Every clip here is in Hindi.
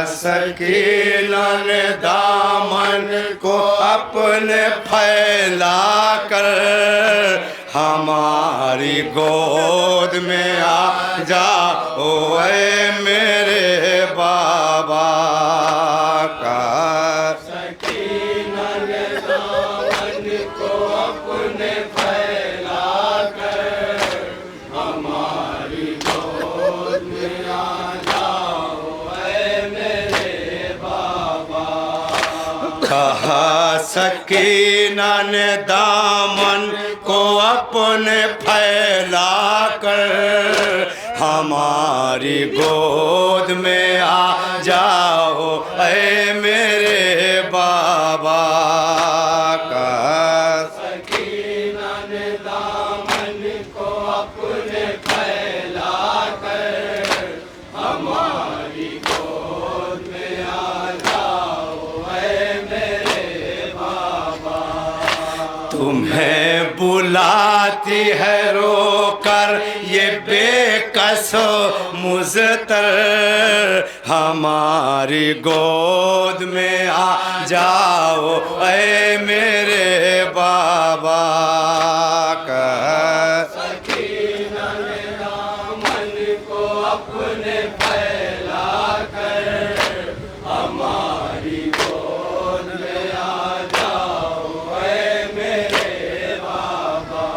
सकीना ने दामन को अपने फैला कर हमारी गोद में आ जाओ ऐ मेरे बाबा का। सकीना ने दामन को अपने फैला कर हमारी गोद में आ कहा। सकीना ने दामन को अपने फैला कर हमारी गोद में आ जाओ ऐ मेरे बाबा का। सकीना ने दामन को अपने फैला कर हमारी गोद में आ जाओ ऐ मेरे बाबा। तुम्हें बुलाती है रोकर ये बेकस मुज़तर हमारी गोद में आ जाओ ऐ मेरे बाबा का। सकीना ने दामन को अपने फैला कर हमारी गोद में आ जाओ ऐ मेरे बाबा।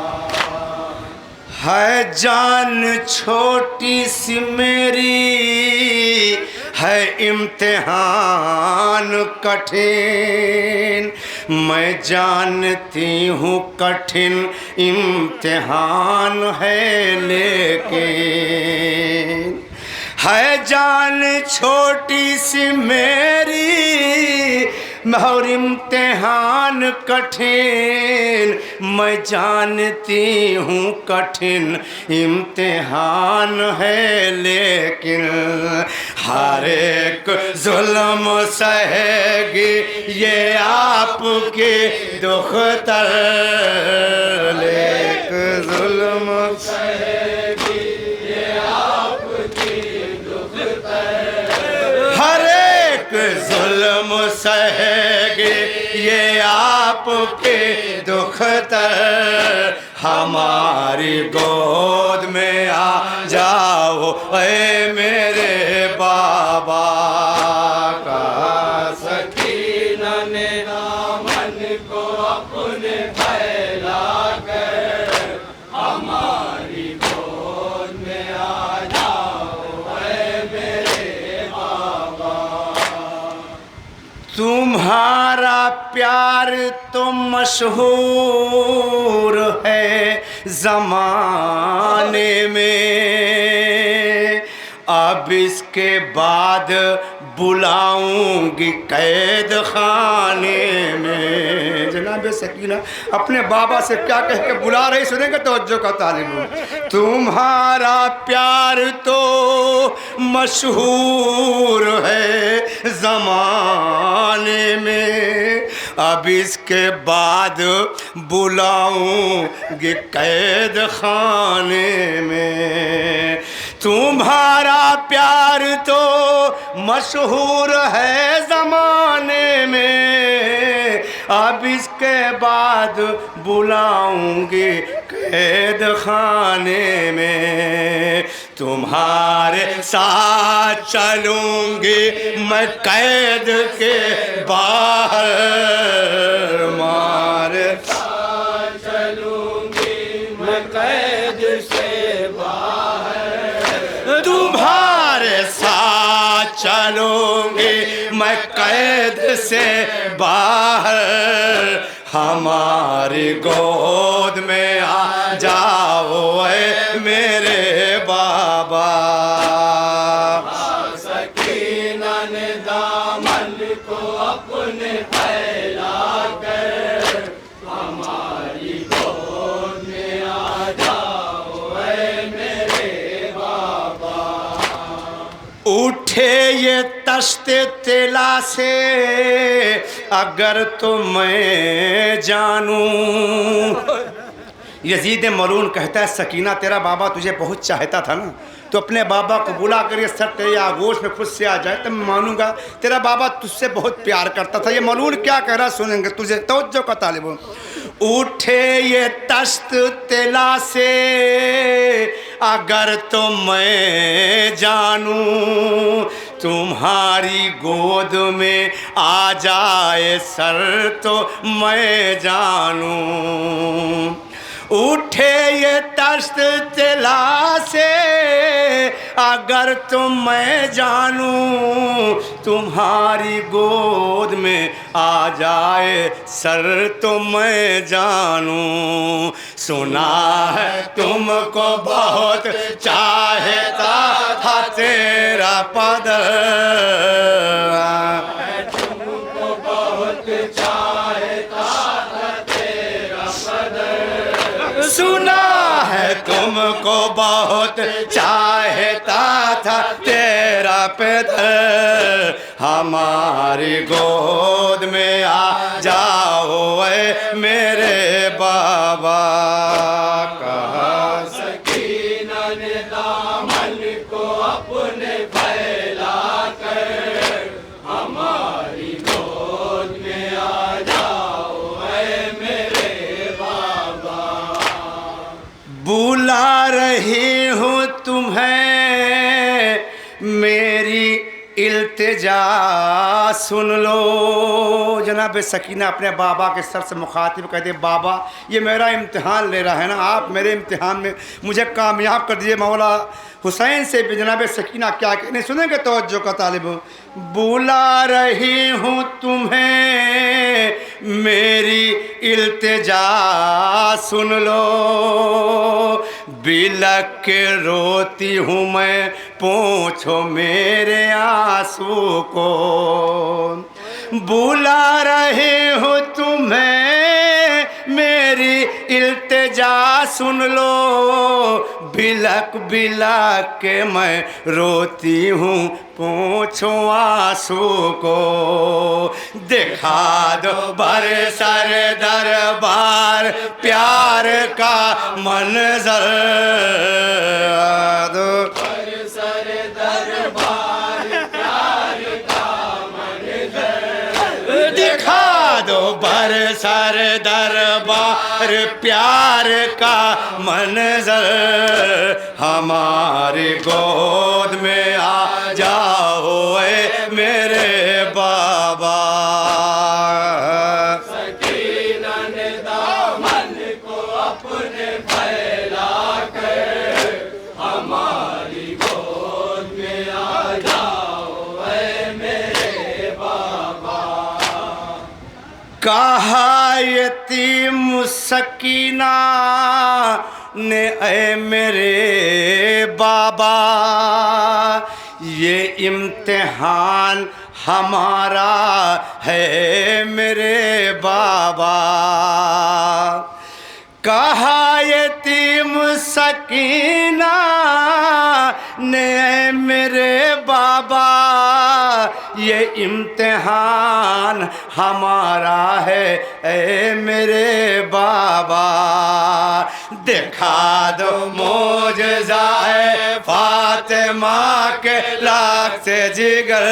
है जान छोटी सी मेरी है इम्तिहान कठिन मैं जानती हूँ कठिन इम्तिहान है लेकिन है जान छोटी सी मेरी और इम्तिहान कठिन मैं जानती हूँ कठिन इम्तिहान है लेकिन हर एक जुल्म सहेगी ये आपके दुख्तर लेक जुल्म सहेगी ये आपकी दुख्तर हर एक जुल्म सहेगी ये आपके दुख्तर हमारी गोद में आ जाओ ऐ मेरे बाबा का। सकीना ने दामन को अपने फैला कर हमारी गोद में आ जाओ ऐ मेरे बाबा। तुम्हारा प्यार तो मशहूर है ज़माने में अब इसके बाद बुलाऊंगी कैद खाने में। जनाब सकीना अपने बाबा से क्या कह के बुला रही सुनेंगे तवज्जो का तालिब। तुम्हारा प्यार तो मशहूर है ज़माने में अब इसके बाद बुलाऊंगी कैद खाने में। तुम्हारा प्यार तो मशहूर है ज़माने में अब इसके बाद बुलाऊंगी कैद खाने में। तुम्हारे साथ चलूंगी मैं कैद के बाहर मारे साथ चलूंगी मैं कैद से बाहर। तुम्हारे साथ चलूंगी मैं कैद से बाहर हमारी गोद में आ जाओ ऐ मेरे बाबा। सकीना ने दामन को अपने फैला कर हमारी गोद में आ जाओ ऐ मेरे बाबा। उठे ये तश्ते तिला से अगर तो मैं जानूं। यजीद मलून कहता है सकीना तेरा बाबा तुझे बहुत चाहता था ना तो अपने बाबा को बुला कर ये सर तेरे आगोश में खुद से आ जाए तब मैं मानूंगा तेरा बाबा तुझसे बहुत प्यार करता था। ये मलून क्या कह रहा सुनेंगे तुझे, तवज्जो का तालिब हो। उठे ये तश्त तिला से अगर तो मैं जानूं, तुम्हारी गोद में आ जाए सर तो मैं जानूं। उठे ये तश्त तिला से अगर तुम मैं जानूं, तुम्हारी गोद में आ जाए सर तो मैं जानूं। सुना है तुमको बहुत चाहता था तेरा पदर, तुमको बहुत चाहता था तेरा पदर। सुना है तुमको बहुत चाहता था तेरा पैदल, हमारी गोद में आ जाओ ऐ मेरे बाबा। कहा सकीना ने दामन को अपने फैला कर, हमारी गोद में आ जाओ ऐ मेरे बाबा। बुला रही हूँ तुम्हें मेरी इल्तिजा सुन लो। जनाब सकीना अपने बाबा के सर से मुखातिब कहते, बाबा ये मेरा इम्तिहान ले रहा है ना, आप मेरे इम्तिहान में मुझे कामयाब कर दीजिए। मौला हुसैन से भी जनाब सकीना क्या कहने सुनेंगे, तवज्जो का तालिब हो। बुला रही हूँ तुम्हें मेरी इल्तिजा सुन लो, बिलक के रोती हूँ मैं पोंछो मेरे आंसू को। बुला रहे हो तुम्हें मेरी इल्तिजा सुन लो, बिलक बिलक के मैं रोती हूँ पोंछो आंसू को। दिखा दो बरसर दरबार प्यार का मंजर, दो बरसर दरबार प्यार का मंजर। दिखा दो बरसर दरबार प्यार का मंजर, हमारी गोद में आ जाओ ऐ मेरे बाबा। सकीना ने दामन को अपने फैला कर, हमारी गोद में आ जाओ ऐ मेरे बाबा। कहा यतीम सकीना ने ऐ मेरे बाबा, ये इम्तिहान हमारा है मेरे बाबा। कहा यतीम सकीना ने मेरे बाबा, ये इम्तिहान हमारा है ऐ मेरे बाबा। दिखा दो मोजज़ाए फातिमा के लाख से जिगर,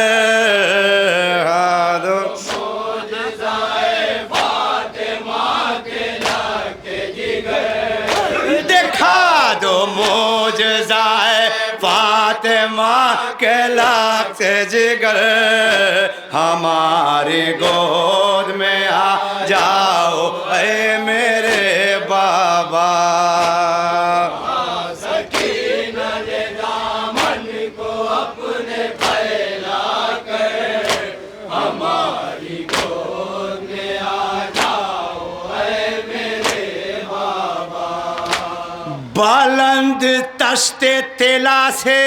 दो मोजज़ाए फातिमा के लाख से जिगर। दिखा दो मोजज़ाए फातिमा के लाख से जिगर, हमारी गोद में आ जाओ ऐ मेरे बाबा। सकीना ने दामन को अपने फैला कर, हमारी गोद में आ जाओ ऐ मेरे बाबा। बुलंद तश्ते तिला से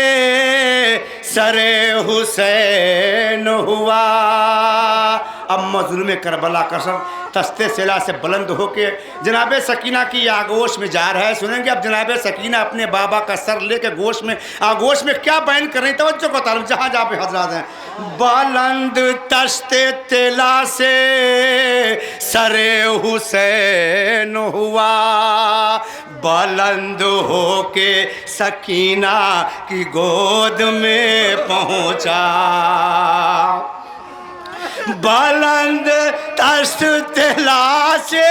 सरे हुसैन हुआ। अब मज़लूम करबला का सर तस्ते सिला से बुलंद होके जनाब सकीना की आगोश में जा रहा है। सुनेंगे अब जनाब सकीना अपने बाबा का सर लेके गोश में आगोश में क्या बयान कर रही, तवज्जो को तालिब जहाँ जहाँ पे हजरात हैं। बुलंद तश्ते तिला से सरे हुसैन हुआ, बुलंद होके सकीना की गोद में पहुंचा। बुलंद तश्त तला से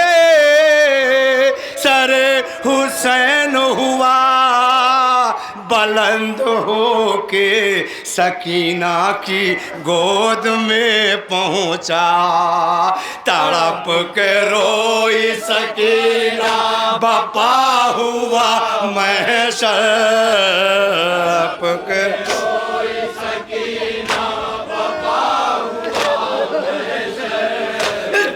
सर हुसैन हुआ, बुलंद होके सकीना की गोद में पहुंचा। तड़प के रोई सकीना बपा हुआ महशर, तड़प के रोई सकीना बपा हुआ महशर,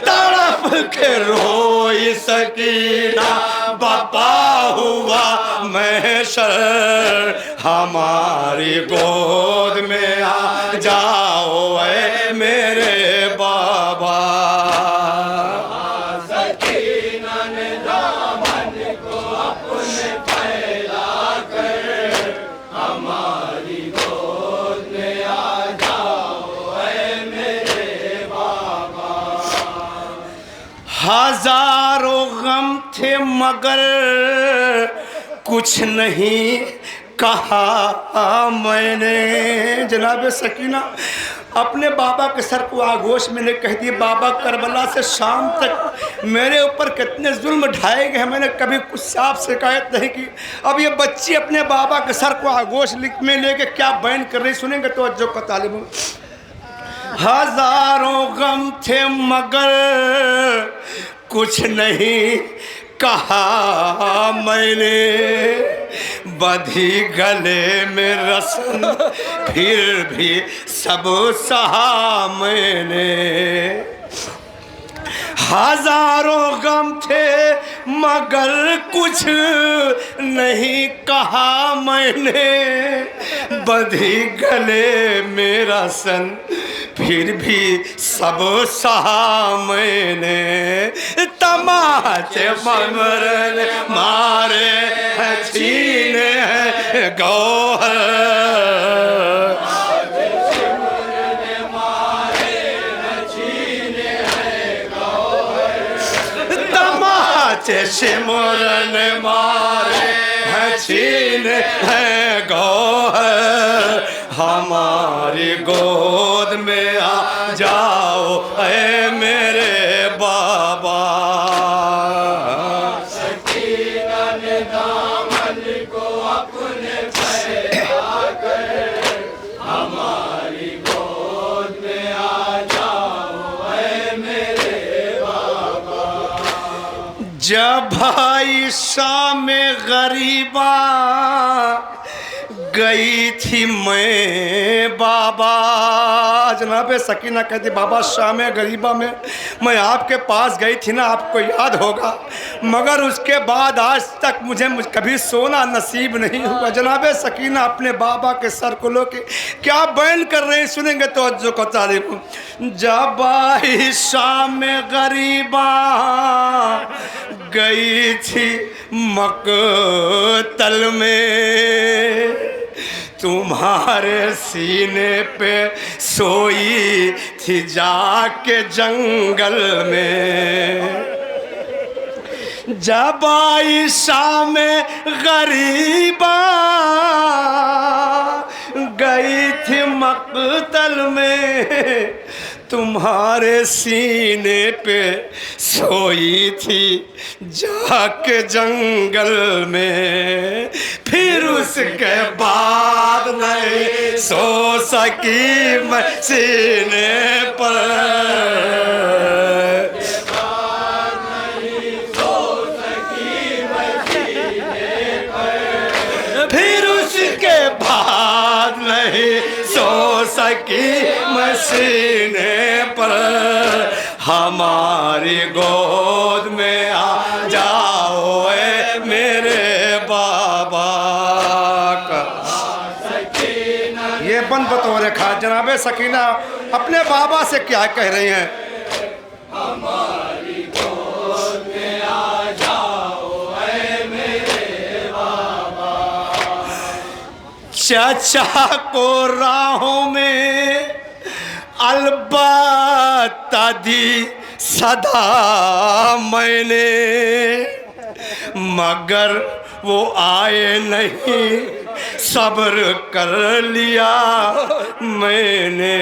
तड़प के रोई सकीना बपा हुआ महशर। हमारी गोद में आ जाओ ऐ मेरे बाबा। सकीना ने दामन को अपने फैला कर, हमारी गोद में आ जाओ ऐ मेरे बाबा। हजारों गम थे मगर कुछ नहीं कहा मैंने। जनाब सकीना अपने बाबा के सर को आगोश में ने कह दी, बाबा करबला से शाम तक मेरे ऊपर कितने जुल्म ढाए गए हैं, मैंने कभी कुछ साफ शिकायत नहीं की। अब ये बच्ची अपने बाबा के सर को आगोश में लेके क्या बयान कर रही, सुनेंगे तो अज्जो का तालिब। हजारों गम थे मगर कुछ नहीं कहा मैंने, बधी गले में रस्म फिर भी सब सहा मैंने। हजारों गम थे मगर कुछ नहीं कहा मैंने, बधी गले मेरा सन फिर भी सब सहा मैंने। तमाचे मरन मारे हैं छीने हैं गौहर, सिमरन मारे हैं छीन है गौहर। हमारी गोद में आ जाओ ऐ मेरे बाबा। सकीना ने दामन को अपने फैला कर, हमारी गोद में आ जाओ ऐ मेरे बाबा। जब भाई शाम गरीबा गई थी मैं बाबा, जनाब सकीना कहती बाबा शाम गरीबा में मैं आपके पास गई थी ना, आपको याद होगा, मगर उसके बाद आज तक मुझे कभी सोना नसीब नहीं हुआ। जनाब सकीना अपने बाबा के सर को लेके क्या बयान कर रहे हैं, सुनेंगे तो अज्जो को तारीफ। जब आई शाम गरीबा गई थी मकतल में, तुम्हारे सीने पे सोई थी जाके जंगल में। जब आई शाम गरीबा गई थी मकतल में, तुम्हारे सीने पे सोई थी जाके जंगल में। फिर उसके बाद नहीं सो सकी मैं सीने पर, फिर उसके बाद नहीं सो सकी मसीने पर। हमारी गोद में आ जाओ ए मेरे बाबा का। ये बंद बतौर खा जनाब सकीना अपने बाबा से क्या कह रही हैं। हमारी गोद में आ जाओ ए मेरे बाबा। चाचा को राहों में अलबत्ता दी सदा मैंने, मगर वो आए नहीं, सब्र कर लिया मैंने।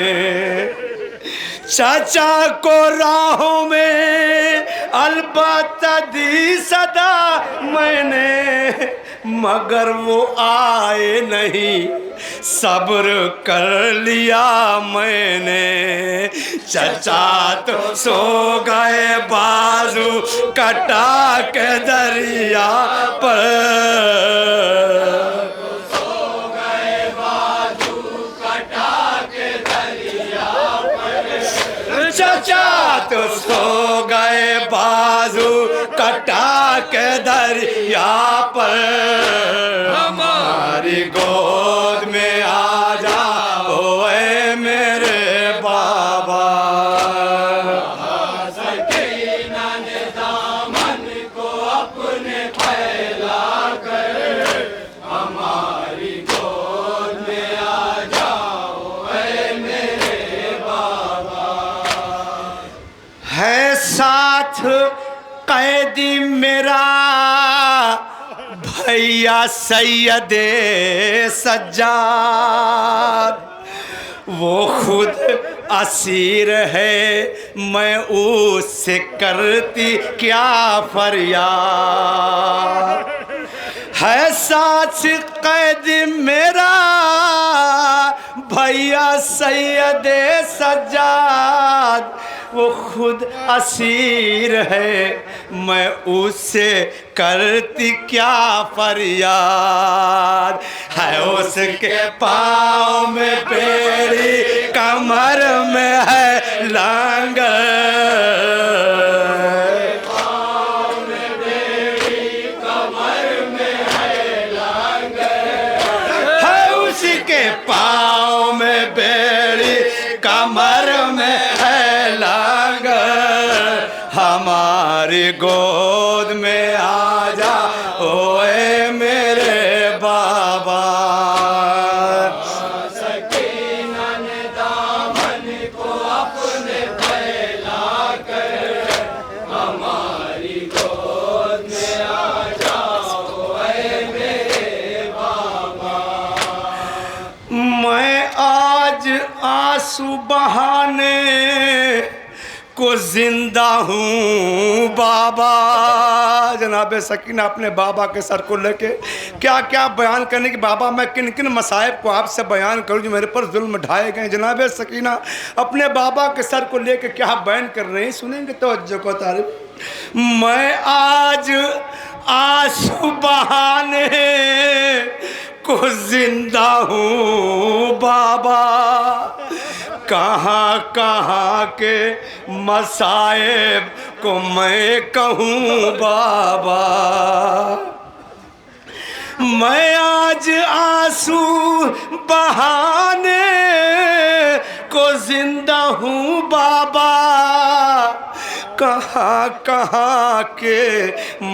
चाचा को राहों में अलबत्ता दी सदा मैंने, मगर वो आए नहीं, सब्र कर लिया मैंने। चचा तो सो गए बाजू कटा के दरिया पर, चचा तो सो गए बाजू कटा के दरिया पर। हमारी गोद में आ जाओ ऐ मेरे बाबा। सकीना ने दामन को अपने फैला कर, हमारी गोद में आ जाओ ऐ मेरे बाबा। है साथ कैदी मेरा भैया सैयदे सज्जाद, वो खुद असीर है, मैं उससे करती क्या फरियाद। है साथ कैद मेरा भैया सैयदे सज्जाद, वो खुद असीर है, मैं उससे करती क्या फरियाद। है उसके पाँव में बेड़ी, कमर में है लांगर, पाँव में बेड़ी, कमर में है लांगर। है उसके पाँव में बेड़ी, कमर में है लांगर। हमारी गोद में आ जा ओए मेरे बाबा। सकीना ने दामन को अपने फैला कर, हमारी गोद में आ जाओ ओए मेरे बाबा। मैं आज आंसू बहाने को जिंदा हूँ बाबा। जनाब सकीना अपने बाबा के सर को लेके क्या क्या बयान करने की, बाबा मैं किन किन मसाइब को आपसे बयान करूँ जो मेरे पर जुल्म ढाए गए। जनाब सकीना अपने बाबा के सर को लेके क्या बयान कर रहे हैं, सुनेंगे तवज्जो को तारीफ। मैं आज आंसू बहाने को जिंदा हूँ बाबा, कहाँ कहाँ के मसाइब को मैं कहूँ बाबा। मैं आज आंसू बहाने को जिंदा हूँ बाबा, कहाँ कहाँ के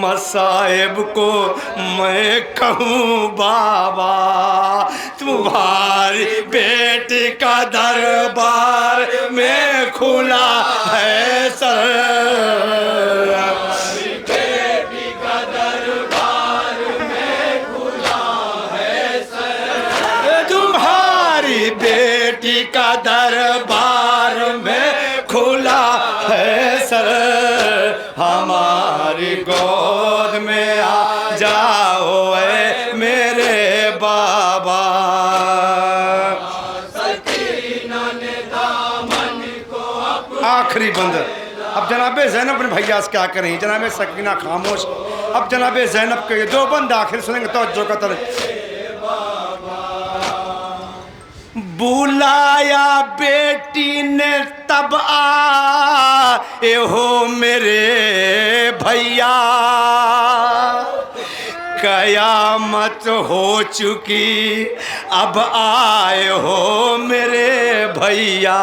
मसाइब को मैं कहूँ बाबा। तुम्हारी बेटी का दरबार में खुला है सर, बेटी का दरबार में खुला है सर। तुम्हारी बेटी का दरबार में खुला है सर, हमारी गोद में आ जाओ ऐ मेरे बाबा। सकीना ने दामन को आखिरी बंद। अब जनाब ज़ैनब अपने भैया से क्या करें, जनाब सकीना खामोश। अब जनाब ज़ैनब के दो बंद आखिर सुनेंगे तो जो कतर। बुलाया बेटी ने तब आए हो मेरे भैया, कयामत हो चुकी अब आए हो मेरे भैया।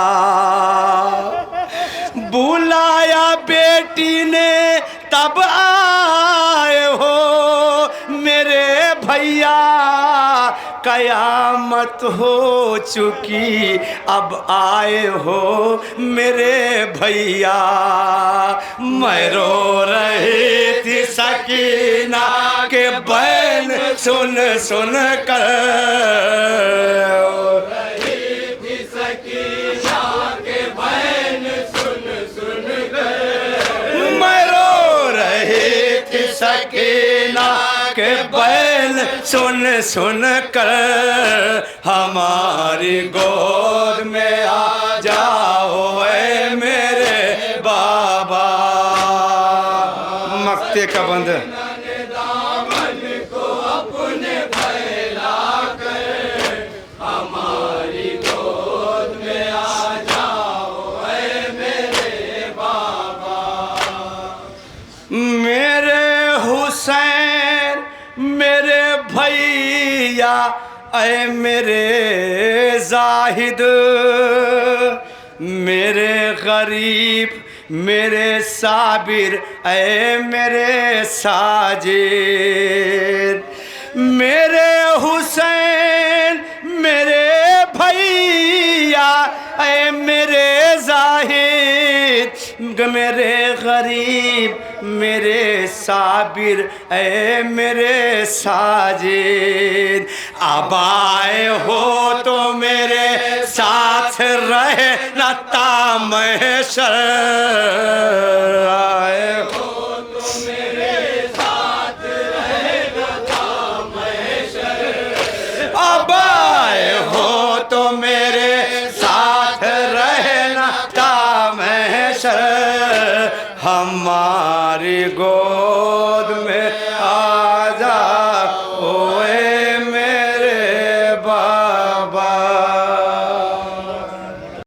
बुलाया बेटी ने तब आए हो मेरे भैया, कयामत हो चुकी अब आए हो मेरे भैया। मैं रो रही थी सकीना के बैन सुन सुन कर, सकीना के बैल सुन सुन कर हमारी गोद में आ जाओ ऐ मेरे बाबा। मक्ते का बंद हुसैन मेरे भैया ऐ मेरे जाहिद, मेरे गरीब मेरे साबिर ऐ मेरे साजिद। मेरे हुसैन मेरे भैया ऐ मेरे जाहिद, मेरे गरीब मेरे साबिर ऐ मेरे साजिद। अब आए हो तो मेरे साथ रहे न तामहशर, आए हो तो मेरे साथ रहे न तामहशर। अब आए हो तो मेरे साथ रहे न तामहशर, हमारी गोद में